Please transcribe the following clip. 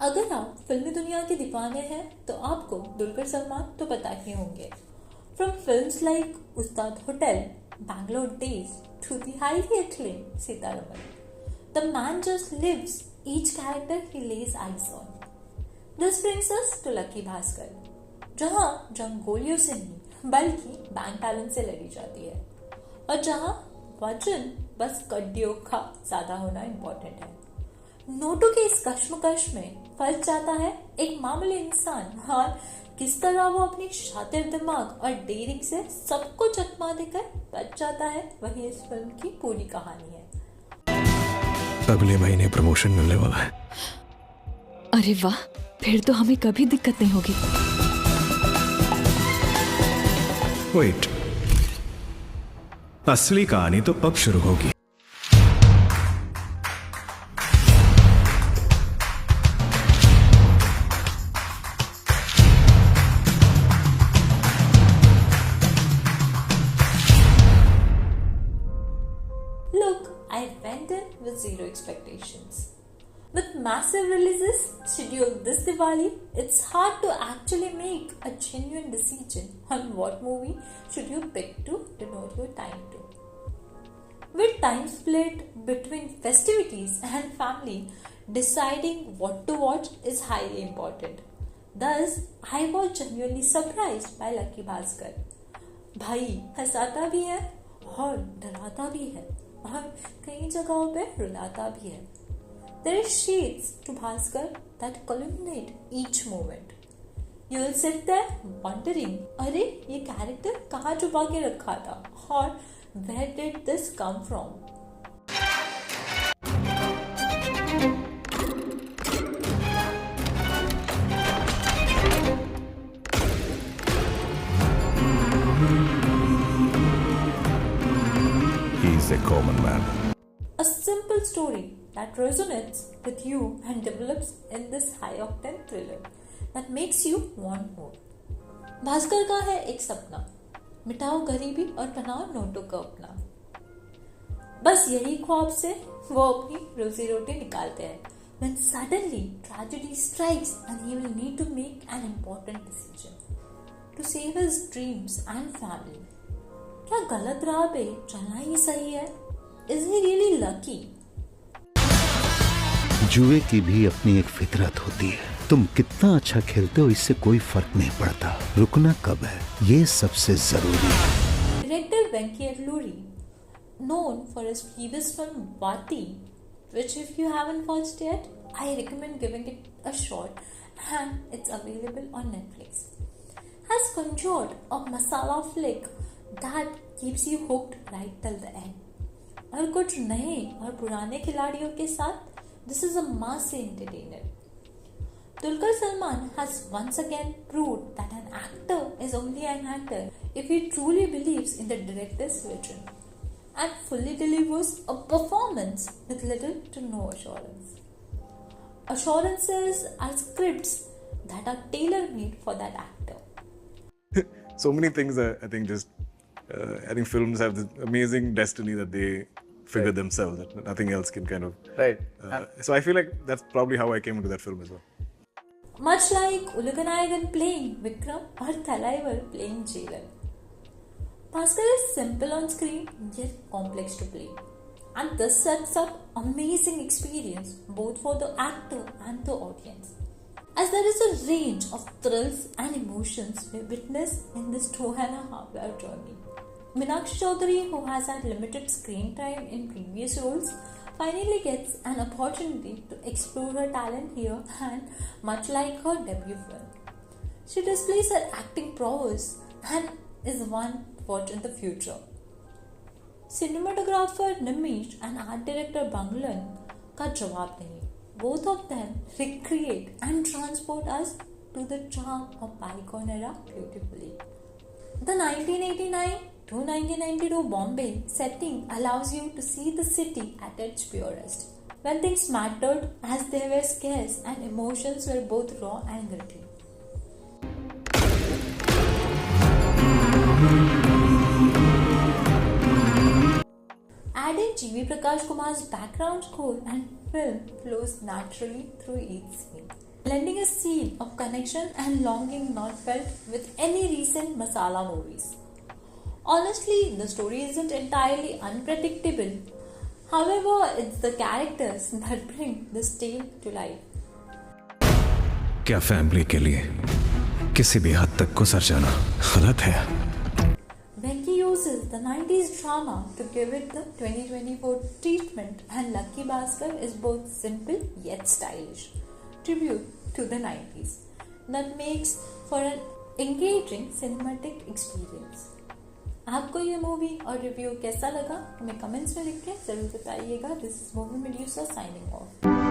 अगर आप फिल्मी दुनिया के दीवाने हैं तो आपको दुलकर सलमान तो पता ही होंगे। From films like Ustad hotel, Bangalore days to the highly acclaimed Sitaraman, the man just lives each character he lays eyes on. This brings us to Lucky Bhaskar, जहाँ जंग गोलियों से नहीं बल्कि बैंक टैलेंट से लड़ी जाती है और जहाँ वजन बस कड्डियों का ज्यादा होना इम्पोर्टेंट है। नोटों के इस कश्मकश में फंस जाता है एक मामूली इंसान और किस तरह वो अपनी शातिर दिमाग और डेयरिंग से सबको चकमा देकर बच जाता है, वही इस फिल्म की पूरी कहानी है। अगले महीने प्रमोशन मिलने वाला है। अरे वाह, फिर तो हमें कभी दिक्कत नहीं होगी। वेट, असली कहानी तो अब शुरू होगी। Look, I went in with zero expectations. With massive releases scheduled this Diwali, it's hard to actually make a genuine decision on what movie should you pick to devote your time to. With time split between festivities and family, deciding what to watch is highly important. Thus, I was genuinely surprised by Lucky Bhaskar. भाई हंसाता भी है और डराता भी है और कई जगहों पे रुलाता भी है। There are shades to Bhaskar that culminate each moment. You will sit there wondering, अरे ये कैरेक्टर कहाँ छुपा के रखा था और where did this come from? He's a common man. A simple story that resonates with you and develops in this high-octane thriller that makes you want more. Bhaskar का है एक सपना, मिटाओ गरीबी और बनाओ नोटों का अपना। बस यही ख्वाब से वो अपनी रोजी रोटी निकालते हैं। When suddenly tragedy strikes and he will need to make an important decision to save his dreams and family. क्या गलत राह पे चलना ही सही है? Is he really lucky? जुए की भी अपनी एक फितरत होती है। तुम कितना अच्छा खेलते हो इससे कोई फर्क नहीं पड़ता, रुकना कब है ये सबसे जरूरी है। Director Venki Alluri, known for his previous film Vati, which if you haven't watched yet, I recommend giving it a shot and it's available on Netflix, has conjured a masala flick that keeps you hooked right till the end. और कुछ नए और पुराने खिलाड़ियों के साथ this is a mass entertainer. Dulquer Salman has once again proved that an actor is only an actor if he truly believes in the director's vision and fully delivers a performance with little to no assurance. Assurances are scripts that are tailor-made for that actor. So many things I think I think films have this amazing destiny that they figure themselves, that nothing else can kind of. Right. So I feel like that's probably how I came into that film as well. Much like Uluganayagan playing Vikram or Thalaivar playing Jailer, Bhaskar is simple on screen yet complex to play. And this sets up amazing experience both for the actor and the audience. As there is a range of thrills and emotions we witness in this 2.5-hour journey. Meenakshi Chaudhary, who has had limited screen time in previous roles, finally gets an opportunity to explore her talent here and much like her debut film, she displays her acting prowess and is one to watch in the future. Cinematographer Nimish and art director Banglan का जवाब नहीं. Both of them recreate and transport us to the charm of bygone era beautifully. The 1989 to 1992 Bombay setting allows you to see the city at its purest, when things mattered as they were scarce and emotions were both raw and gritty. Adding G.V. Prakash Kumar's background score and film flows naturally through each scene. lending a scene of connection and longing not felt with any recent masala movies. Honestly, the story isn't entirely unpredictable. However, it's the characters that bring this tale to life. क्या family के लिए किसी भी हद तक गुजर जाना गलत है? Venki uses the 90s drama to give it the 2024 treatment, and Lucky Bhaskar is both simple yet stylish tribute to the 90s that makes for an engaging cinematic experience. आपको ये मूवी और रिव्यू कैसा लगा हमें comments में लिख के जरूर बताइएगा. This is movie medusa signing off.